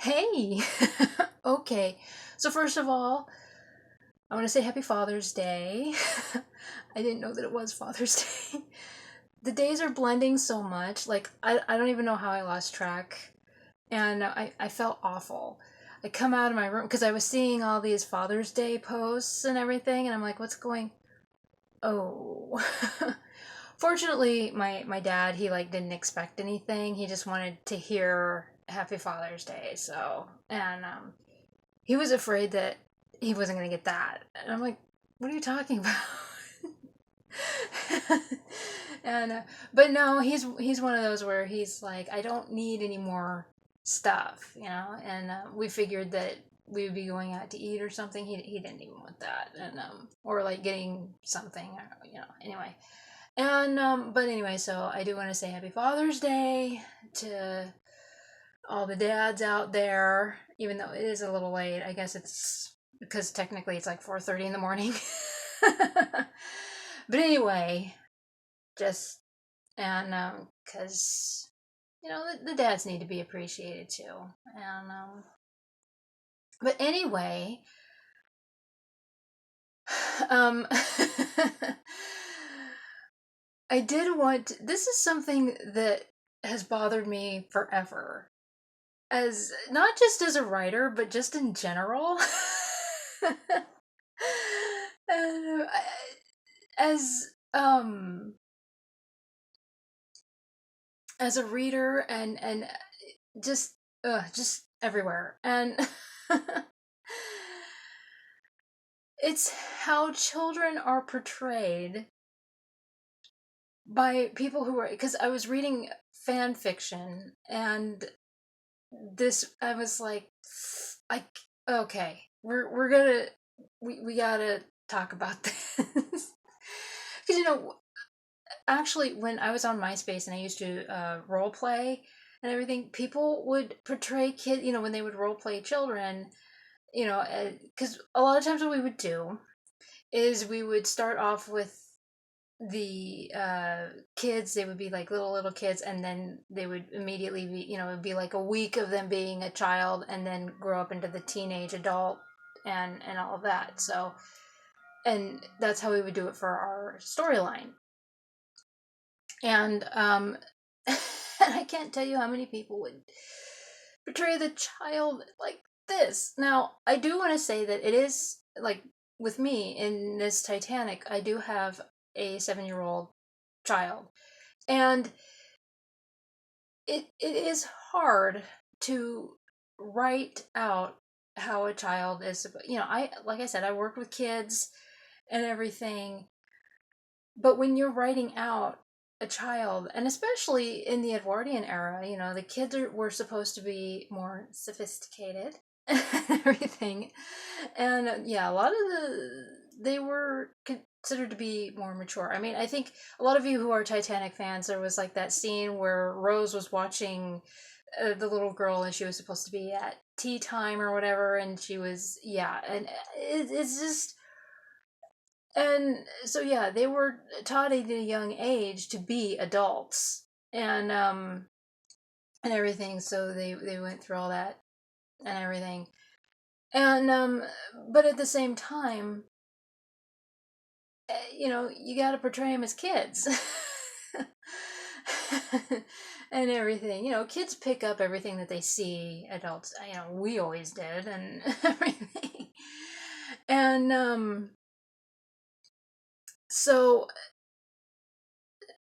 Hey! Okay, so first of all, I want to say Happy Father's Day. I didn't know that it was Father's Day. The days are blending so much, like, I don't even know how I lost track. And I felt awful. I come out of my room because I was seeing all these Father's Day posts and everything, and I'm like, what's going. Oh. Fortunately, my dad, he like didn't expect anything. He just wanted to hear Happy Father's Day. So, and he was afraid that he wasn't going to get that. And I'm like, what are you talking about? and but no, he's one of those where he's like, I don't need any more stuff, And we figured that we would be going out to eat or something. He didn't even want that, and or like getting something, Anyway, and but anyway, so I do want to say Happy Father's Day to all the dads out there, even though it is a little late. I guess it's because technically it's like 4:30 in the morning. But anyway, just and because the dads need to be appreciated too. And but anyway, um I did want this is something that has bothered me forever, as not just as a writer but just in general. Uh, as as a reader and just everywhere, and it's how children are portrayed by people who are, because I was reading fan fiction, and this I was like, I okay, we're gonna we gotta talk about this. Because actually, when I was on MySpace and I used to role play and everything, people would portray kids, when they would role play children, because a lot of times what we would do is we would start off with the kids. They would be like little kids, and then they would immediately be, it'd be like a week of them being a child and then grow up into the teenage adult and all of that. So, and that's how we would do it for our storyline. And and I can't tell you how many people would portray the child like this. Now, I do want to say that it is like, with me in this Titanic, I do have a 7-year-old child. And it is hard to write out how a child is, I, like I said, I work with kids and everything. But when you're writing out a child, and especially in the Edwardian era, the kids were supposed to be more sophisticated and everything. And yeah, a lot of they were considered to be more mature. I mean, I think a lot of you who are Titanic fans, there was like that scene where Rose was watching the little girl, and she was supposed to be at tea time or whatever, and she was, yeah, and it's just. And so yeah, they were taught at a young age to be adults, and everything. So they went through all that and everything. And but at the same time, you got to portray them as kids. And everything. Kids pick up everything that they see adults, we always did, and everything. And so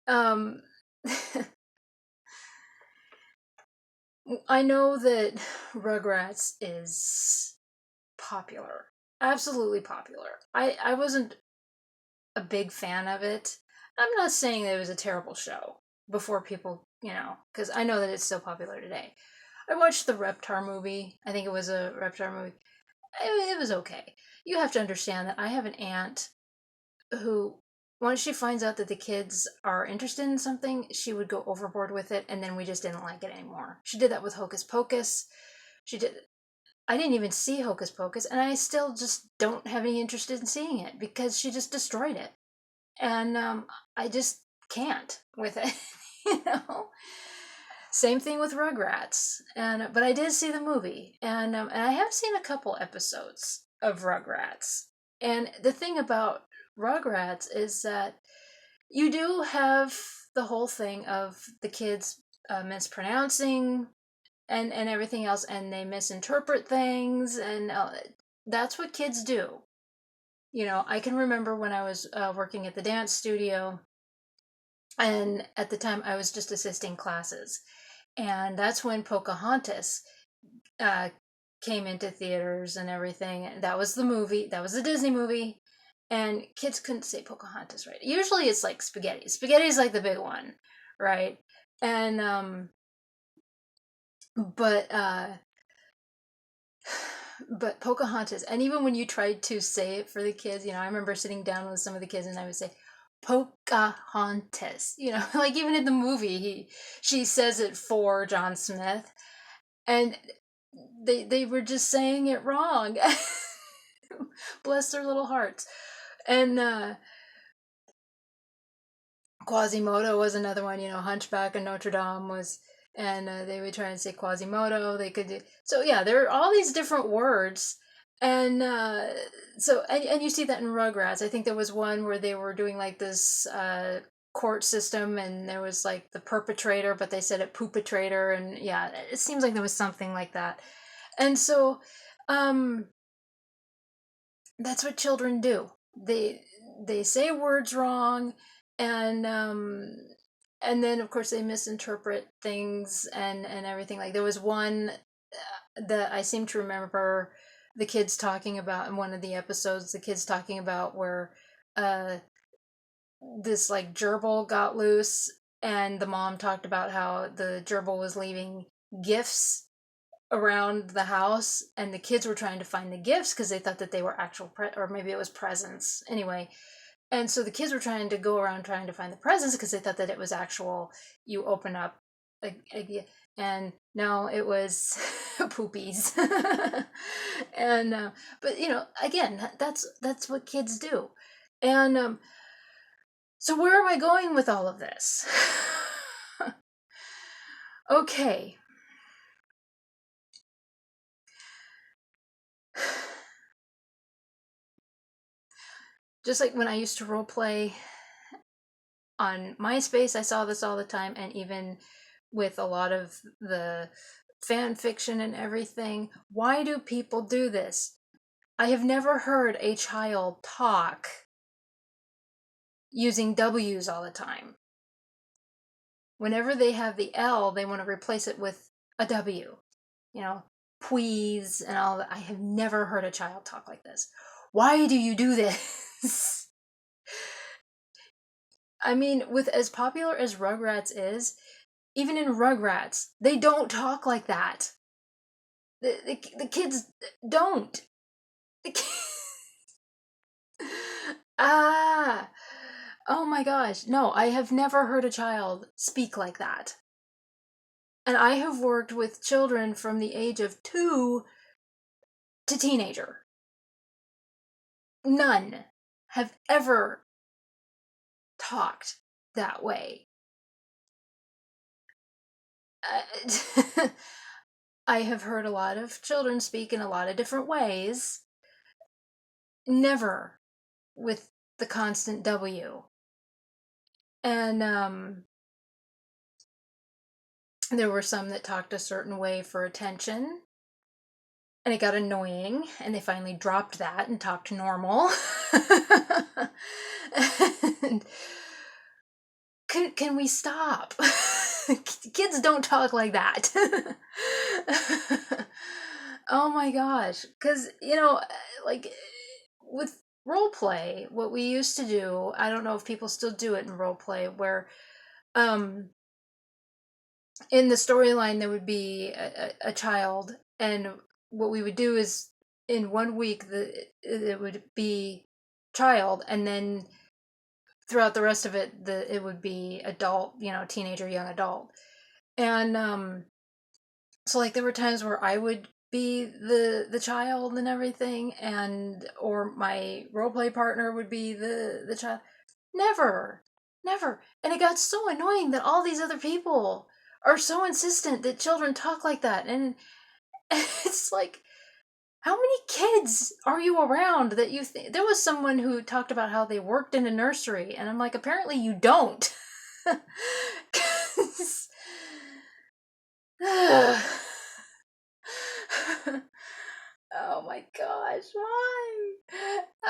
um I know that Rugrats is popular. Absolutely popular. I wasn't a big fan of it. I'm not saying that it was a terrible show before people, because I know that it's still popular today. I watched the Reptar movie. I think it was a Reptar movie. It was okay. You have to understand that I have an aunt who, once she finds out that the kids are interested in something, she would go overboard with it, and then we just didn't like it anymore. She did that with Hocus Pocus. She did. I didn't even see Hocus Pocus, and I still just don't have any interest in seeing it because she just destroyed it, and I just can't with it, you know. Same thing with Rugrats, and but I did see the movie, and I have seen a couple episodes of Rugrats. And the thing about Rugrats is that you do have the whole thing of the kids mispronouncing and everything else, and they misinterpret things, and that's what kids do. You know, I can remember when I was working at the dance studio, and at the time I was just assisting classes, and that's when Pocahontas uh, came into theaters and everything. That was the movie. That was the Disney movie, and kids couldn't say Pocahontas right. Usually, it's like spaghetti. Spaghetti is like the big one, right? And but but Pocahontas, and even when you tried to say it for the kids, you know, I remember sitting down with some of the kids, and I would say Pocahontas. You know, like even in the movie, she says it for John Smith, and they were just saying it wrong. Bless their little hearts. And Quasimodo was another one. You know, Hunchback of Notre Dame was, and they would try and say Quasimodo. They could do so. Yeah, there are all these different words, and and you see that in Rugrats. I think there was one where they were doing like this court system, and there was like the perpetrator, but they said it poopatrator, and yeah, it seems like there was something like that. And so, um, that's what children do. They say words wrong, and and then of course they misinterpret things and everything. Like there was one that I seem to remember the kids talking about in one of the episodes. The kids talking about where uh this like gerbil got loose, and the mom talked about how the gerbil was leaving gifts around the house, and the kids were trying to find the gifts because they thought that they were actual or maybe it was presents anyway. And so the kids were trying to go around trying to find the presents because they thought that it was actual, you open up and no, it was poopies. And but you know, again, that's what kids do. And so where am I going with all of this? Okay. Just like when I used to role play on MySpace, I saw this all the time, and even with a lot of the fan fiction and everything. Why do people do this? I have never heard a child talk using W's all the time. Whenever they have the L, they want to replace it with a W. You know, Pwease and all that. I have never heard a child talk like this. Why do you do this? I mean, with as popular as Rugrats is, even in Rugrats, they don't talk like that. The kids don't. The ah, oh my gosh. No, I have never heard a child speak like that. And I have worked with children from the age of 2 to teenager. None have ever talked that way. I have heard a lot of children speak in a lot of different ways, never with the constant W. And there were some that talked a certain way for attention, and it got annoying, and they finally dropped that and talked normal. And can we stop? Kids don't talk like that. Oh my gosh. Because, you know, like with role play, what we used to do, I don't know if people still do it in role play, where um, in the storyline there would be a child, and what we would do is in 1 week it would be child, and then throughout the rest of it it would be adult, you know, teenager, young adult. And so like there were times where I would be the child and everything, and or my role play partner would be the child. Never, never. And it got so annoying that all these other people are so insistent that children talk like that. And it's like, how many kids are you around that you think? There was someone who talked about how they worked in a nursery, and I'm like, apparently you don't. 'Cause- oh my gosh, why?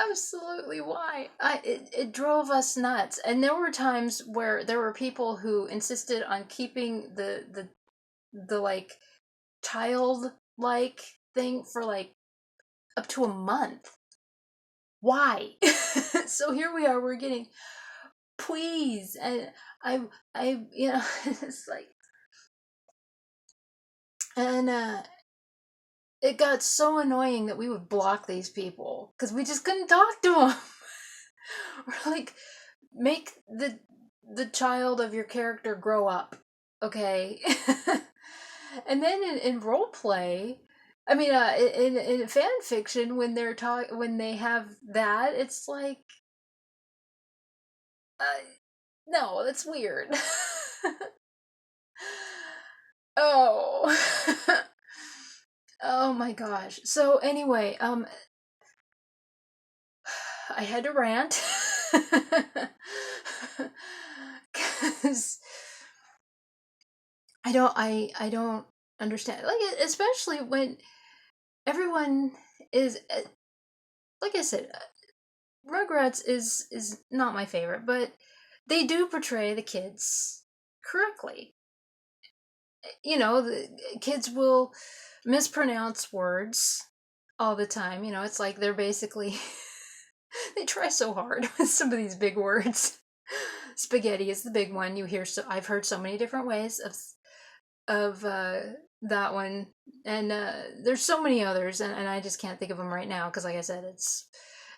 Absolutely why? It drove us nuts. And there were times where there were people who insisted on keeping the like childlike thing for like up to a month. Why? So here we are, we're getting Pwease, and it's like, and it got so annoying that we would block these people because we just couldn't talk to them. Or like, make the child of your character grow up, okay? And then in role play, I mean, in fan fiction, when when they have that, it's like, no, that's weird. Oh. Oh my gosh. So anyway, I had to rant. Cuz I don't understand. Like, especially when everyone is like I said, Rugrats is not my favorite, but they do portray the kids correctly. You know, the kids will mispronounce words all the time. You know, it's like they're basically they try so hard with some of these big words. Spaghetti is the big one. I've heard so many different ways of that one, and there's so many others, and I just can't think of them right now because, like I said, it's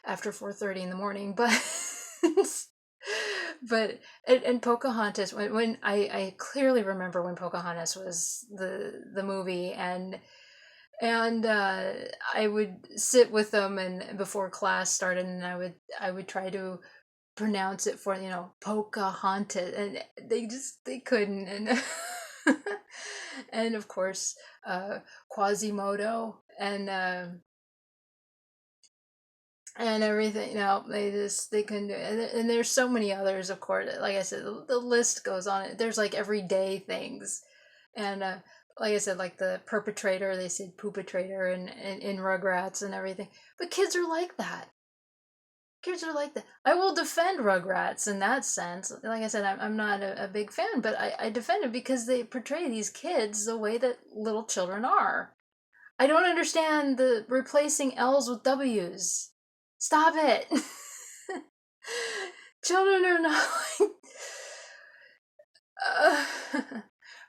after 4:30 in the morning. But but and Pocahontas, when I clearly remember when Pocahontas was the movie, and I would sit with them and before class started, and I would try to pronounce it for, Pocahontas, and they couldn't. And and of course, Quasimodo, and everything. No, they couldn't do it. And there's so many others, of course. Like I said, the list goes on. There's like everyday things, and like I said, like the perpetrator, they said poopatrator, and in Rugrats and everything. But kids are like that. Kids are like that. I will defend Rugrats in that sense. Like I said, I'm not a big fan, but I defend it because they portray these kids the way that little children are. I don't understand the replacing L's with W's. Stop it. Children are not like. Uh,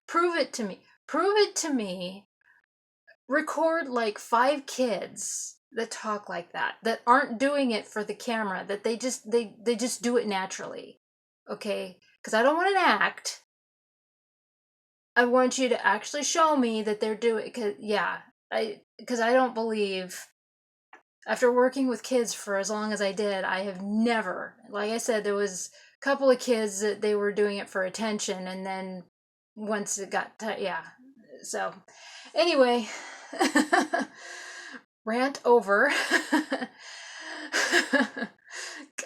prove it to me. Prove it to me. Record like 5 kids that talk like that aren't doing it for the camera, that they just do it naturally. Okay? Because I don't want an act. I want you to actually show me that they're doing. Because I don't believe, after working with kids for as long as I did, I have never, like I said, there was a couple of kids that they were doing it for attention, and then once it got yeah. So anyway, rant over.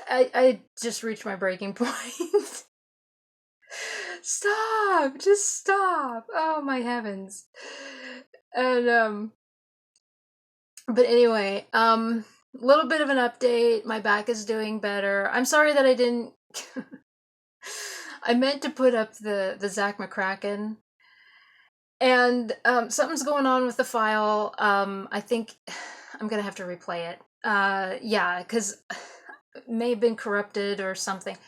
I just reached my breaking point. Stop, just stop. Oh my heavens. And but anyway, little bit of an update. My back is doing better. I'm sorry that I didn't I meant to put up the Zach McCracken, and something's going on with the file. I think I'm gonna have to replay it. Yeah, because it may have been corrupted or something.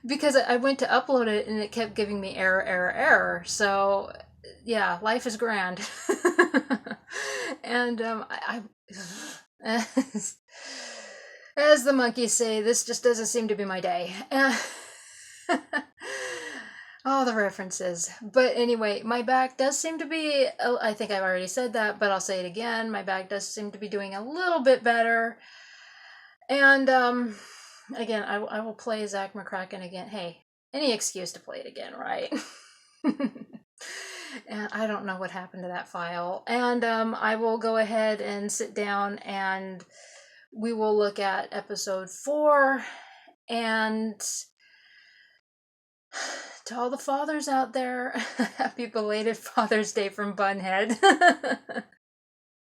Because I went to upload it and it kept giving me error, error, error. So yeah, life is grand. And as the monkeys say, this just doesn't seem to be my day. All the references. But anyway, my back does seem to be, I think I've already said that, but I'll say it again. My back does seem to be doing a little bit better. And again, I will play Zach McCracken again. Hey, any excuse to play it again, right? And I don't know what happened to that file. And I will go ahead and sit down and we will look at episode 4. And to all the fathers out there, happy belated Father's Day from Bunhead.